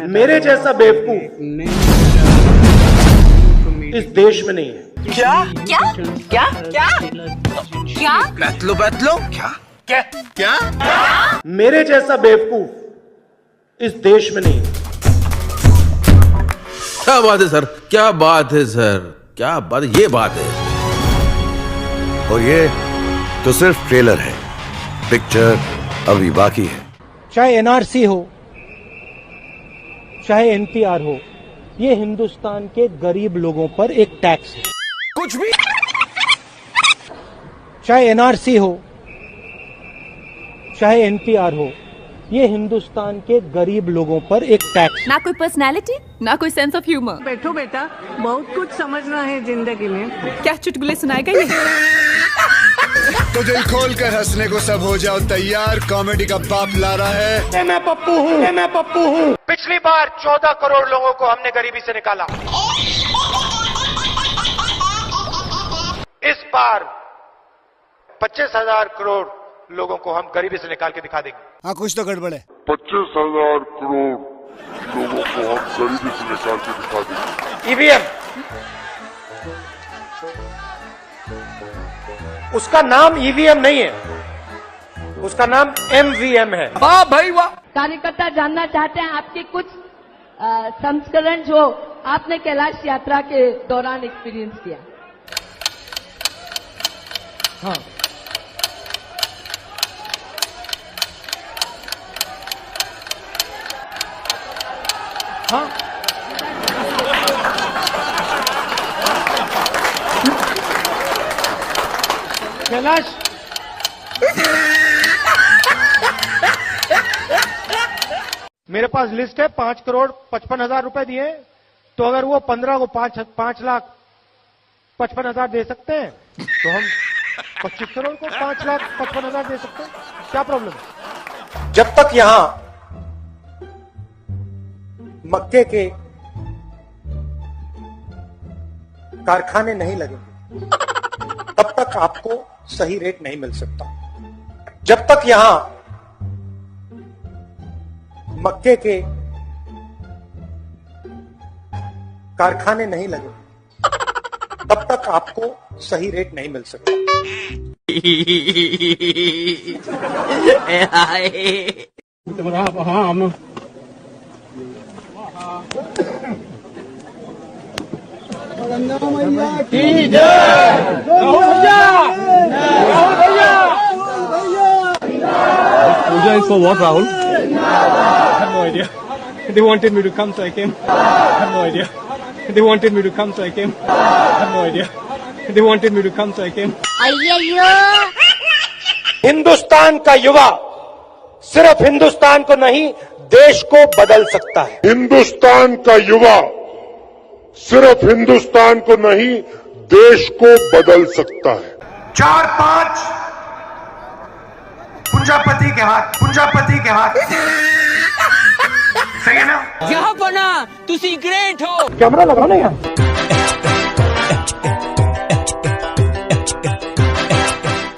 मेरे जैसा बेवकूफ इस देश में नहीं है। क्या क्या क्या क्या क्या बैठ लो क्या क्या क्या मेरे जैसा बेवकूफ इस देश में नहीं है। क्या बात है सर, क्या बात है सर, क्या बात, ये बात है। और ये तो सिर्फ ट्रेलर है, पिक्चर अभी बाकी है। चाहे एनआरसी हो, चाहे एनपीआर हो, ये हिंदुस्तान के गरीब लोगों पर एक टैक्स है। कुछ भी। चाहे एनआरसी हो, चाहे एनपीआर हो, ये हिंदुस्तान के गरीब लोगों पर एक टैक्स। ना कोई पर्सनालिटी, ना कोई सेंस ऑफ ह्यूमर। बैठो बेटा, बहुत कुछ समझना है जिंदगी में। क्या चुटकुले सुनाएगा ये? तो दिल खोल कर हंसने को सब हो जाओ तैयार, कॉमेडी का बाप ला रहा है। मैं पप्पू हूँ। पिछली बार 14 करोड़ लोगों को हमने गरीबी से निकाला। इस बार 25,000 करोड़ लोगों को हम गरीबी से निकाल के दिखा देंगे। हाँ, कुछ तो गड़बड़ है। 25,000 करोड़ लोगों को हम गरीबी से निकाल के दिखा देंगे। ईवीएम, उसका नाम ईवीएम नहीं है, उसका नाम एमवीएम है। वाह भाई वाह। कार्यकर्ता जानना चाहते हैं आपके कुछ संस्करण जो आपने कैलाश यात्रा के दौरान एक्सपीरियंस किया। हाँ, हाँ, कैलाश, मेरे पास लिस्ट है। 5,55,000 रुपए दिए, तो अगर वो 15 को 5,55,000 दे सकते हैं, तो हम 25 करोड़ को 5,55,000 दे सकते हैं। क्या प्रॉब्लम है? जब तक यहां मक्के के कारखाने नहीं लगेंगे, तब तक आपको सही रेट नहीं मिल सकता। जब तक यहां मक्के के कारखाने नहीं लगेंगे, तब तक आपको सही रेट नहीं मिल सकता। Puja is for what, Rahul? I have no idea. They wanted me to come, so I came. I have no idea. They wanted me to come, so I came. I have no idea. They wanted me to come, so I came. Hindustan का युवा सिर्फ हिंदुस्तान को नहीं, देश को बदल सकता है। हिंदुस्तान का युवा सिर्फ हिंदुस्तान को नहीं, देश को बदल सकता है। 4-5 पुंजापति के हाथ सही है ना? यहाँ बना, तुसी ग्रेट हो। कैमरा लगा ना यहाँ।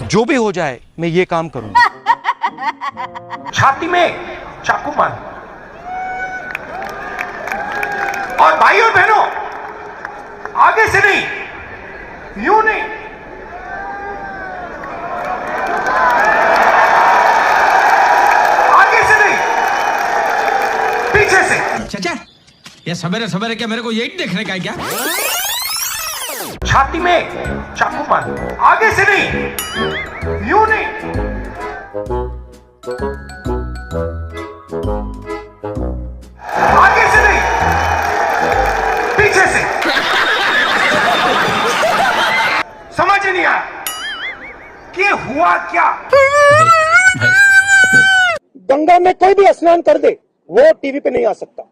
जो भी हो जाए, मैं ये काम करूंगा। छाती में चाकू मार, और भाई और बहनों, आगे से नहीं, यूं नहीं, आगे से नहीं, पीछे से। चाचा, ये सवेरे सवेरे क्या मेरे को यही देखने का है क्या? छाती में चाकू मार, आगे से नहीं, यूं नहीं, आगे से नहीं, पीछे से। समझ नहीं आया कि हुआ क्या? गंगा में कोई भी स्नान कर दे, वो टीवी पे नहीं आ सकता।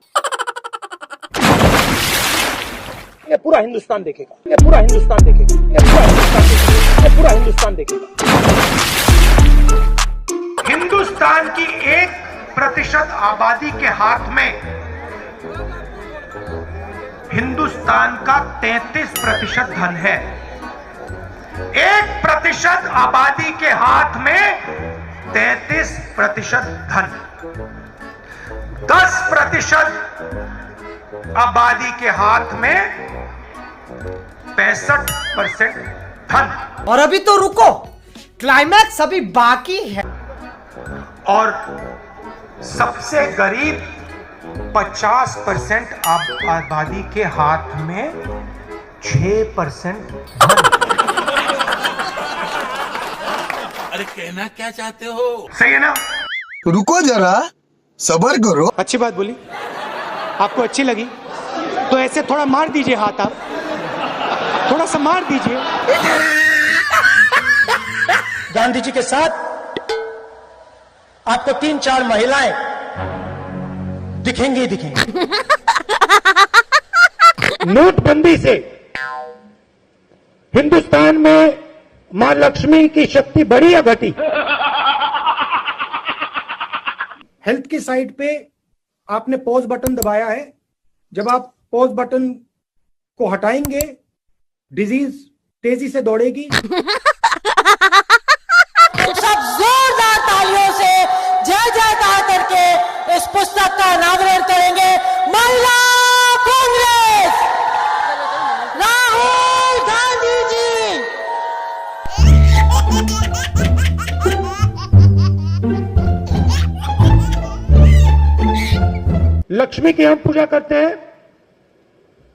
ये पूरा हिंदुस्तान देखेगा, ये पूरा हिंदुस्तान देखेगा, ये पूरा हिंदुस्तान देखेगा, ये पूरा हिंदुस्तान देखेगा। हिंदुस्तान की 1% आबादी के हाथ में हिंदुस्तान का 33% धन है। 1% आबादी के हाथ में 33% धन। 10% आबादी के हाथ में 65% धन। और अभी तो रुको, क्लाइमैक्स अभी बाकी है। और सबसे गरीब 50% आबादी के हाथ में 6% धन। अरे कहना क्या चाहते हो? सही है ना? रुको जरा, सब्र करो। अच्छी बात बोली, आपको अच्छी लगी तो ऐसे थोड़ा मार दीजिए हाथ, आप थोड़ा सा मार दीजिए। गांधी जी के साथ आपको 3-4 महिलाएं दिखेंगी ही दिखेंगी। नोटबंदी से हिंदुस्तान में मां लक्ष्मी की शक्ति बढ़ी या घटी? हेल्थ की साइड पे आपने पॉज बटन दबाया है। जब आप पॉज बटन को हटाएंगे, डिजीज तेजी से दौड़ेगी। सब जोरदार तालियों से जय जयकार करके इस पुस्तक का अनावरण करेंगे। महिला कांग्रेस, राहुल गांधी जी। लक्ष्मी की हम पूजा करते हैं।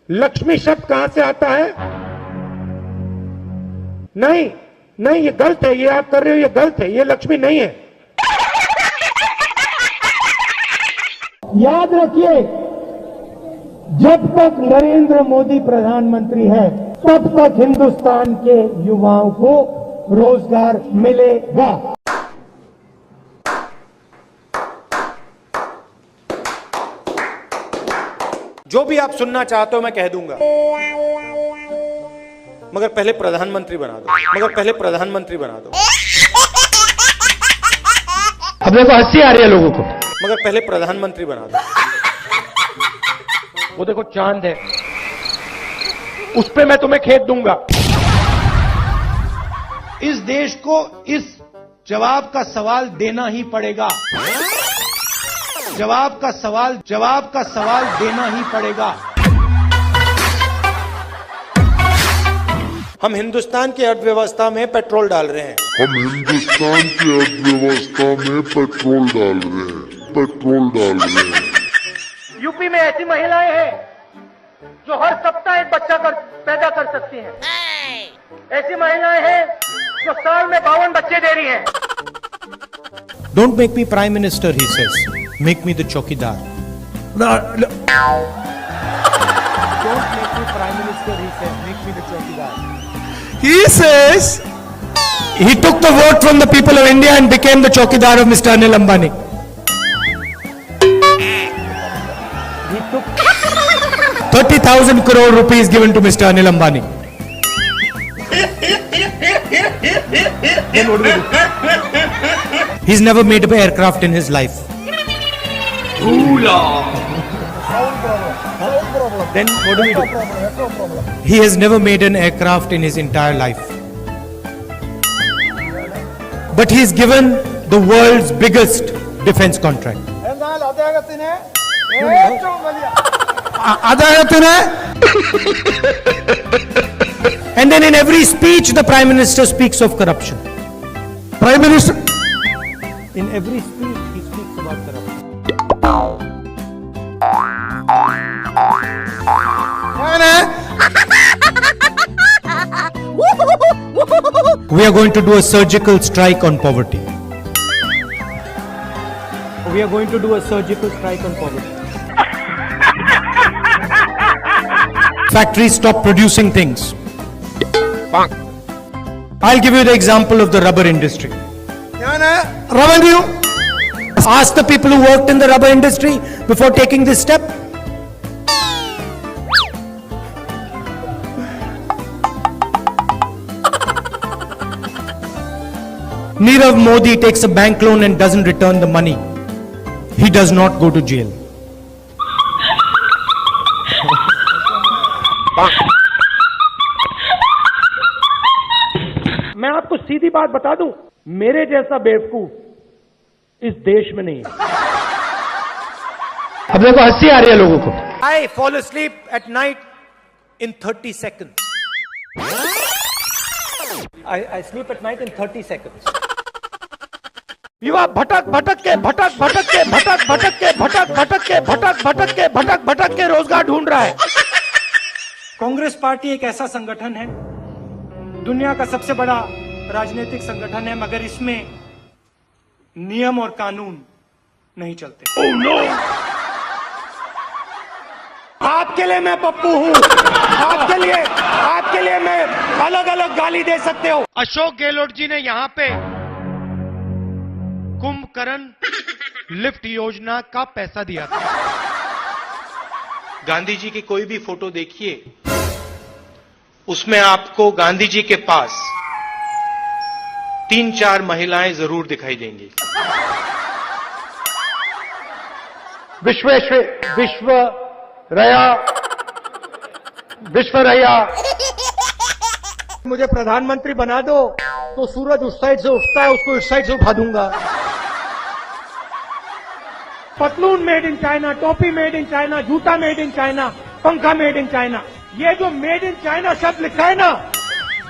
लक्ष्मी शब्द कहां से आता है? नहीं नहीं, ये गलत है, ये आप कर रहे हो, ये गलत है, ये लक्ष्मी नहीं है। याद रखिए, जब तक नरेंद्र मोदी प्रधानमंत्री है तब तक हिंदुस्तान के युवाओं को रोजगार मिलेगा। जो भी आप सुनना चाहते हो मैं कह दूंगा, मगर पहले प्रधानमंत्री बना दो, मगर पहले प्रधानमंत्री बना दो। अब देखो हंसी आ रही है लोगों को, मगर पहले प्रधानमंत्री बना दो। वो देखो चांद है, उस पे मैं तुम्हें खेत दूंगा। इस देश को इस जवाब का सवाल देना ही पड़ेगा। जवाब का सवाल देना ही पड़ेगा। हम हिंदुस्तान की अर्थव्यवस्था में पेट्रोल डाल रहे हैं। हम हिंदुस्तान की अर्थव्यवस्था में पेट्रोल डाल रहे हैं। यूपी में ऐसी महिलाएं हैं जो हर सप्ताह एक बच्चा पैदा कर सकती हैं। ऐसी महिलाएं हैं जो साल में 52 बच्चे दे रही हैं। Don't make me prime minister, he says. Make me the chokidar. Don't make me prime minister, he says. Make me the chokidar. He says he took the vote from the people of India and became the chokidar of Mr. Anil Ambani. He took 30,000 crore rupees given to Mr. Anil Ambani. Then what do we do? He's never made an aircraft in his life. Then what do we do? He has never made an aircraft in his entire life. But he's given the world's biggest defense contract. And then in every speech the Prime Minister speaks of corruption. Prime Minister. In every speech he speaks about corruption. We are going to do a surgical strike on poverty. We are going to do a surgical strike on poverty. Factories stop producing things. I'll give you the example of the rubber industry. Revenue. Ask the people who worked in the rubber industry before taking this step. Nirav Modi takes a bank loan and doesn't return the money. He does not go to jail. मैं आपको सीधी बात बता दूं, मेरे जैसा बेवकूफ इस देश में नहीं है। अब देखो हंसी आ रही है लोगों को। I fall asleep at night in 30 seconds. I sleep at night in 30 seconds. युवा भटक भटक के भटक के रोजगार ढूंढ रहा है। कांग्रेस पार्टी एक ऐसा संगठन है, दुनिया का सबसे बड़ा राजनीतिक संगठन है, मगर इसमें नियम और कानून नहीं चलते। Oh, no! आपके लिए मैं पप्पू हूं, आपके लिए मैं अलग अलग गाली दे सकते हो। अशोक गहलोत जी ने यहां पे कुंभकर्ण लिफ्ट योजना का पैसा दिया था। गांधी जी की कोई भी फोटो देखिए, उसमें आपको गांधी जी के पास 3-4 महिलाएं जरूर दिखाई देंगी। विश्वरया मुझे प्रधानमंत्री बना दो तो सूरज उस साइड से उठता है, उसको इस साइड से उठा दूंगा। पतलून मेड इन चाइना, टोपी मेड इन चाइना, जूता मेड इन चाइना, पंखा मेड इन चाइना। ये जो मेड इन चाइना शब्द लिखा है ना,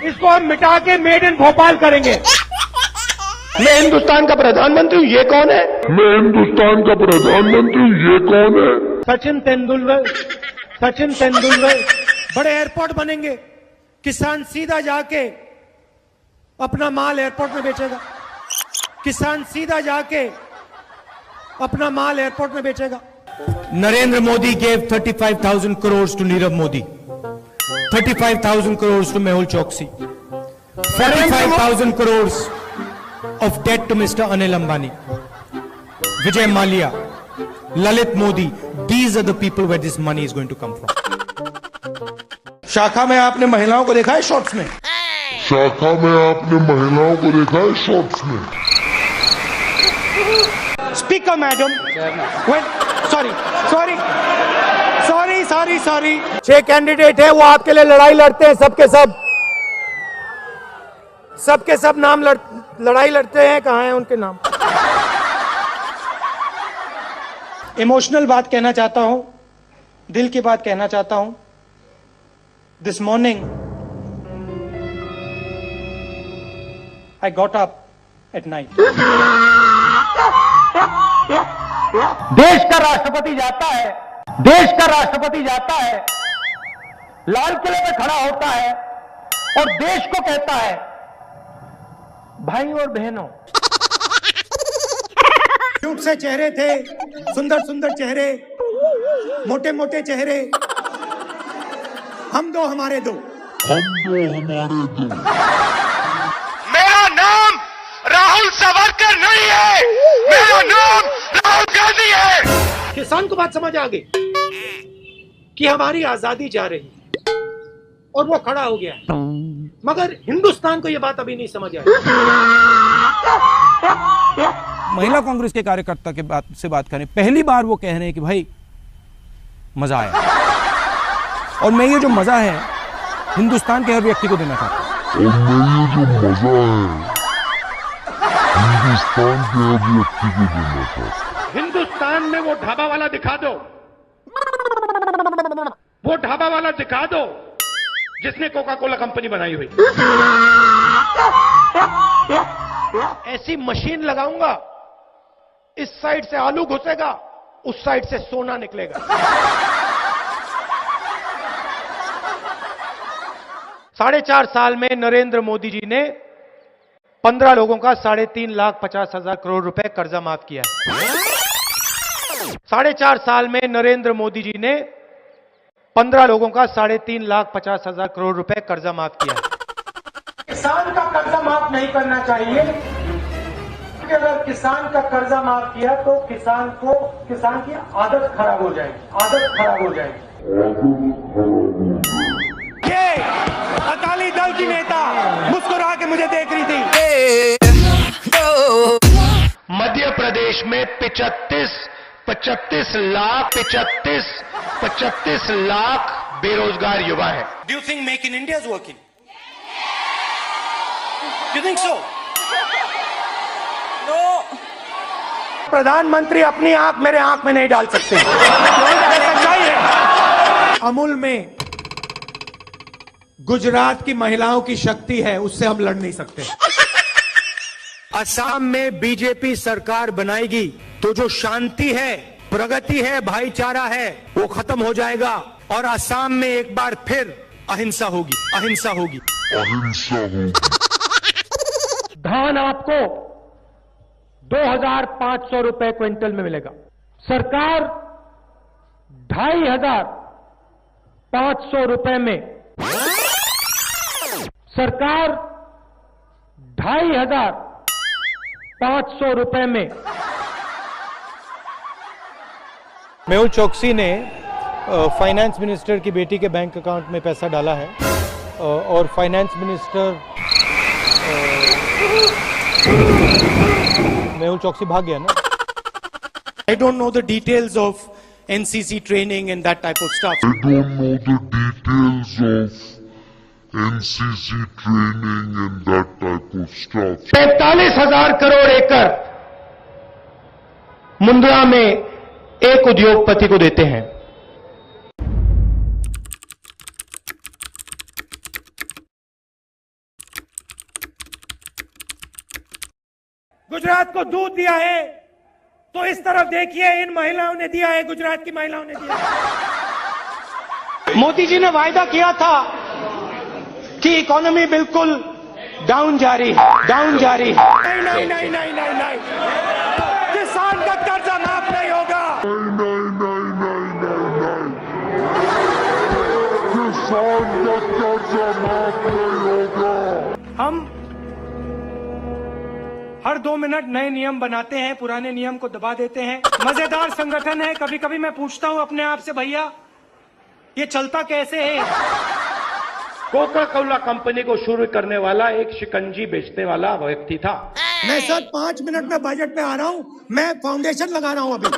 इसको हम मिटा के मेड इन भोपाल करेंगे। मैं हिंदुस्तान का प्रधानमंत्री हूँ, ये कौन है? मैं हिंदुस्तान का प्रधानमंत्री हूँ, ये कौन है? सचिन तेंदुलकर। बड़े एयरपोर्ट बनेंगे, किसान सीधा जाके अपना माल एयरपोर्ट में बेचेगा। Narendra Modi gave 35,000 crores to Nirav Modi, 35,000 crores to Mehul Choksi, 45,000 crores of debt to Mr. Anil Ambani, Vijay Mallya, Lalit Modi. These are the people where this money is going to come from. शाखा में आपने महिलाओं को देखा है shorts में? Speaker madam, sorry. 6 candidate है, वो आपके लिए लड़ाई लड़ते हैं, सबके सब नाम लड़ाई लड़ते हैं। कहाँ हैं उनके नाम? इमोशनल बात कहना चाहता हूं, दिल की बात कहना चाहता हूं। This morning I got up at night. देश का राष्ट्रपति जाता है, लाल किले में खड़ा होता है और देश को कहता है, भाई और बहनों। क्यूट से चेहरे थे, सुंदर चेहरे, मोटे चेहरे, हम दो हमारे दो। मेरा नाम राहुल सावरकर नहीं है, मेरा नाम राहुल गांधी है। किसान को बात समझ आ गई कि हमारी आजादी जा रही है और वो खड़ा हो गया है, मगर हिंदुस्तान को ये बात अभी नहीं समझ आई। महिला कांग्रेस के कार्यकर्ता के बात करें, पहली बार वो कह रहे हैं कि भाई मजा आया, और मैं ये जो मजा है हिंदुस्तान के हर व्यक्ति को देना चाहता हूं। हिंदुस्तान में वो ढाबा वाला दिखा दो जिसने कोका कोला कंपनी बनाई हुई। ऐसी मशीन लगाऊंगा, इस साइड से आलू घुसेगा, उस साइड से सोना निकलेगा। 4.5 साल में नरेंद्र मोदी जी ने 15 लोगों का 3,50,000 करोड़ रुपए कर्जा माफ किया है। 4.5 साल में नरेंद्र मोदी जी ने 15 लोगों का 3,50,000 करोड़ रुपए कर्जा माफ किया है। किसान का कर्जा माफ नहीं करना चाहिए, क्योंकि अगर किसान का कर्जा माफ किया तो किसान की आदत खराब हो जाएगी। ये अकाली दल की नेता मुस्कुरा के मुझे देख रही थी। मध्य प्रदेश में 35 लाख बेरोजगार युवा है। Do you think Make in India is working? Do you think so? No. प्रधानमंत्री अपनी आंख मेरे आंख में नहीं डाल सकते। सच्चाई है। अमूल में गुजरात की महिलाओं की शक्ति है, उससे हम लड़ नहीं सकते। असम में बीजेपी सरकार बनाएगी तो जो शांति है, प्रगति है, भाईचारा है, वो खत्म हो जाएगा और असम में एक बार फिर अहिंसा होगी, अहिंसा होगी, अहिंसा होगी। धान आपको 2,500 रुपए क्विंटल में मिलेगा। सरकार 2,500 रुपए में, सरकार 2,500 रुपए में। मेहुल चोकसी ने फाइनेंस मिनिस्टर की बेटी के बैंक अकाउंट में पैसा डाला है और फाइनेंस मिनिस्टर मेहुल चोकसी भाग गया ना। I don't know the details of NCC training and that type of stuff. I don't know the details of NCC training and that type of stuff. 45,000 crore एकड़ मुंद्रा में एक उद्योगपति को देते हैं। गुजरात को दूध दिया है तो इस तरफ देखिए, इन महिलाओं ने दिया है, गुजरात की महिलाओं ने दिया है। मोदी जी ने वायदा किया था कि इकोनॉमी बिल्कुल डाउन जा रही है, डाउन जा रही है। नहीं नहीं नहीं नहीं नहीं नहीं, किसान का कर्जा माफ नहीं होगा। नहीं नहीं नहीं नहीं नहीं नहीं, किसान का कर्जा माफ नहीं होगा। हम हर 2 मिनट नए नियम बनाते हैं, पुराने नियम को दबा देते हैं। मजेदार संगठन है। कभी कभी मैं पूछता हूं अपने आप से, भैया ये चलता कैसे है? कोका कोला कंपनी को शुरू करने वाला एक शिकंजी बेचने वाला व्यक्ति था। मैं सर 5 मिनट में बजट पे आ रहा हूं, मैं फाउंडेशन लगा रहा हूं अभी।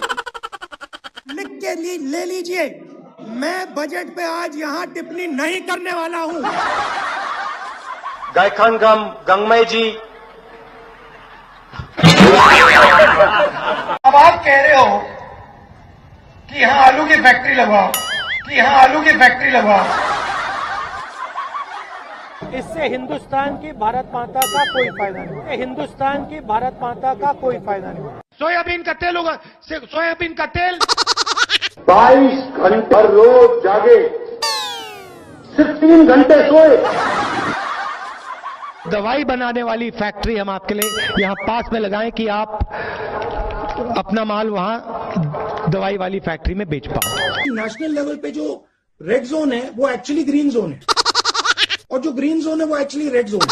लिख के ले लीजिए, मैं बजट पे आज यहां टिप्पणी नहीं करने वाला हूं। गायखान गंगमय जी, अब आप कह रहे हो कि यहां आलू की फैक्ट्री लगवाओ, कि यहां आलू की फैक्ट्री लगवाओ। इससे हिंदुस्तान की भारत माता का कोई फायदा नहीं, हिंदुस्तान की भारत माता का कोई फायदा नहीं। सोयाबीन का तेल होगा, सोयाबीन का तेल 22 घंटे रोज जागे, सिर्फ 3 घंटे सोए। दवाई बनाने वाली फैक्ट्री हम आपके लिए यहां पास में लगाएं कि आप अपना माल वहां दवाई वाली फैक्ट्री में बेच पाओ। नेशनल लेवल पे जो रेड जोन है वो एक्चुअली ग्रीन जोन है और जो ग्रीन जोन है वो एक्चुअली रेड जोन है।